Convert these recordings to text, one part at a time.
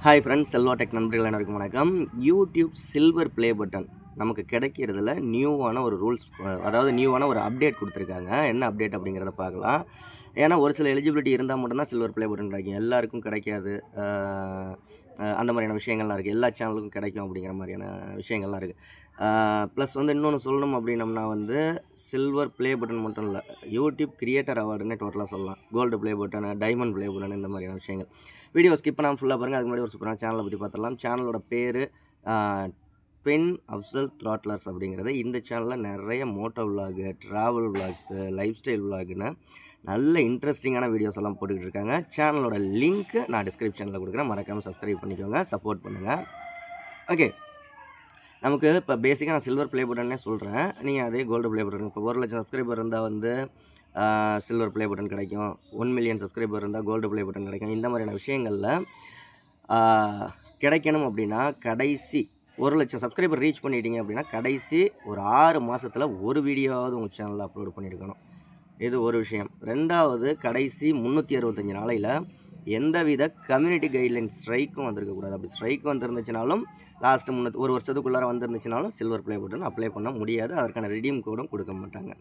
Hi friends, Selva tech நண்பர்கள் அனைவருக்கும் வணக்கம். யூடியூப் சில்வர் ப்ளே பட்டன் நமக்கு கிடைக்கிறதுல நியூவான ஒரு ரூல்ஸ், அதாவது நியூவான ஒரு அப்டேட் கொடுத்துருக்காங்க. என்ன அப்டேட் அப்படிங்கிறத பார்க்கலாம். ஏன்னா ஒரு சில எலிஜிபிலிட்டி இருந்தால் மட்டும்தான் சில்வர் ப்ளே பட்டன் கிடைக்கும், எல்லாருக்கும் கிடைக்காது. அந்த மாதிரியான விஷயங்கள்லாம் இருக்குது. எல்லா சேனலுக்கும் கிடைக்கும் அப்படிங்கிற மாதிரியான விஷயங்கள்லாம் இருக்குது. ப்ளஸ் வந்து இன்னொன்று சொல்லணும் அப்படின்னம்னா வந்து சில்வர் ப்ளே பட்டன் மட்டும் இல்லை, யூடியூப் கிரியேட்டர் அவார்டுன்னே டோட்டலாக சொல்லலாம். Gold play button, diamond play button, இந்த மாதிரியான விஷயங்கள். வீடியோ ஸ்கிப் பண்ணாமல் ஃபுல்லாக பாருங்கள். அதுக்கு முன்னாடி ஒரு சூப்பரான சேனலை பற்றி பார்த்துடலாம். சேனலோட பேர் ட்வின் அஃப்சல் த்ராட்லர்ஸ் அப்படிங்கிறது. இந்த சேனலில் நிறைய moto vlog, travel vlogs, lifestyle விலாகுன்னு நல்ல இன்ட்ரெஸ்டிங்கான வீடியோஸ் எல்லாம் போட்டுக்கிட்டு இருக்காங்க. சேனலோட லிங்க்கு நான் டிஸ்கிரிப்ஷனில் கொடுக்குறேன், மறக்காமல் சப்ஸ்கிரைப் பண்ணிக்கோங்க, சப்போர்ட் பண்ணுங்கள். ஓகே, நமக்கு இப்போ பேசிக்காக நான் சில்வர் ப்ளே பட்டன்னே சொல்கிறேன். நீங்கள் அதே கோல்டு ப்ளே பட்டன், இப்போ 1 லட்சம் சப்ஸ்கிரைபர் இருந்தால் வந்து சில்வர் ப்ளே பட்டன் கிடைக்கும். 1 மில்லியன் சப்ஸ்கிரைபர் இருந்தால் கோல்டு ப்ளே பட்டன் கிடைக்கும். இந்த மாதிரியான விஷயங்களில் கிடைக்கணும் அப்படின்னா கடைசி 1 லட்சம் சப்ஸ்கிரைபர் ரீச் பண்ணிட்டீங்க அப்படின்னா கடைசி ஒரு 6 மாதத்தில் ஒரு வீடியோவாவது உங்கள் சேனலில் அப்லோட் பண்ணியிருக்கணும். இது ஒரு விஷயம். ரெண்டாவது, கடைசி 365 நாளையில் எந்தவித கம்யூனிட்டி கைட்லைன் ஸ்ட்ரைக்கும் வந்திருக்கக்கூடாது. அப்படி ஸ்ட்ரைக் வந்துருந்துச்சுனாலும் லாஸ்ட்டு ஒரு வருஷத்துக்குள்ளார வந்துருந்துச்சுனாலும் சில்வர் ப்ளே பட்டன் அப்ளை பண்ண முடியாது. அதற்கான ரிடீம் கோடும் கொடுக்க மாட்டாங்க.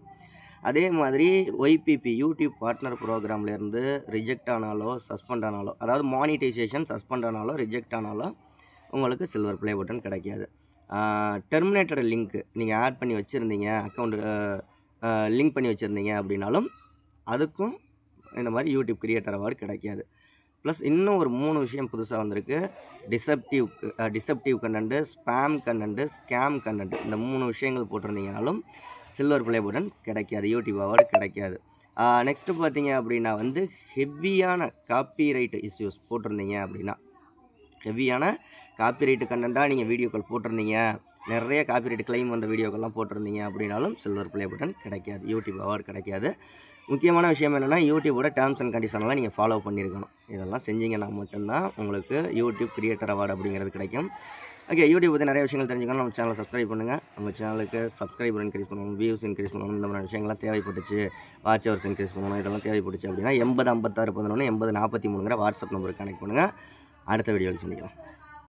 அதே மாதிரி YBP YouTube partner ப்ரோக்ராம்லேருந்து reject ஆனாலோ suspend ஆனாலோ, அதாவது மானிட்டைசேஷன் சஸ்பெண்ட் ஆனாலோ ரிஜெக்ட் ஆனாலோ உங்களுக்கு சில்வர் ப்ளே பட்டன் கிடைக்காது. டெர்மினேட்டட் லிங்க்கு நீங்கள் ஆட் பண்ணி வச்சுருந்தீங்க, அக்கௌண்ட்டு லிங்க் பண்ணி வச்சுருந்தீங்க அப்படின்னாலும் அதுக்கும் இந்த மாதிரி யூடியூப் கிரியேட்டர் அவார்டு கிடைக்காது. ப்ளஸ் இன்னும் ஒரு 3 விஷயம் புதுசாக வந்திருக்கு. Deceptive content, spam content, scam content, இந்த 3 விஷயங்கள் போட்டிருந்தீங்கனாலும் சில்வர் ப்ளே பட்டன் கிடைக்காது, யூடியூப் அவார்டு கிடைக்காது. நெக்ஸ்ட்டு பார்த்தீங்க அப்படின்னா வந்து ஹெவியான காப்பிரைட் இஷ்யூஸ் போட்டிருந்தீங்க அப்படின்னா, ஹெவியான காப்பிரைட்டு கண்டென்ட்டாக நீங்கள் வீடியோக்கள் போட்டிருந்தீங்க, நிறைய காப்பிரைட் கிளைம் வந்த வீடியோக்கள்லாம் போட்டிருந்தீங்க அப்படின்னாலும் சில்வர் ப்ளே பட்டன் கிடைக்காது, யூடியூப் அவார்டு கிடைக்காது. முக்கியமான விஷயம் என்னென்னா, யூடியூபோட டேர்ம்ஸ் அண்ட் கண்டிஷன்லாம் நீங்கள் ஃபாலோ பண்ணியிருக்கணும். இதெல்லாம் செஞ்சீங்கன்னா மட்டும்தான் உங்களுக்கு யூடியூப் கிரியேட்டர் அவார்டு அப்படிங்கிறது கிடைக்கும். ஓகே, யூடியூப் பற்றி நிறைய விஷயங்கள் தெரிஞ்சுக்கணும். நம்ம சேனலை சப்ஸ்கிரைப் பண்ணுங்கள். நம்ம சேனலுக்கு சப்ஸ்கிரைபர் இன்க்ரீஸ் பண்ணணும், வியூஸ் இன்க்ரீஸ் பண்ணணும், இந்த மாதிரி விஷயங்கள்லாம் தேவைப்பட்டுச்சு. வாட்ச் ஹவர்ஸ் இன்க்ரீஸ் பண்ணணும், இதெல்லாம் தேவைப்பட்டுச்சு அப்படின்னா 80 56 11 80 43 வாட்ஸ்அப் நம்பருக்கு கனெக்ட் பண்ணுங்கள். அடுத்த வீடியோவில் சந்திக்கலாம்.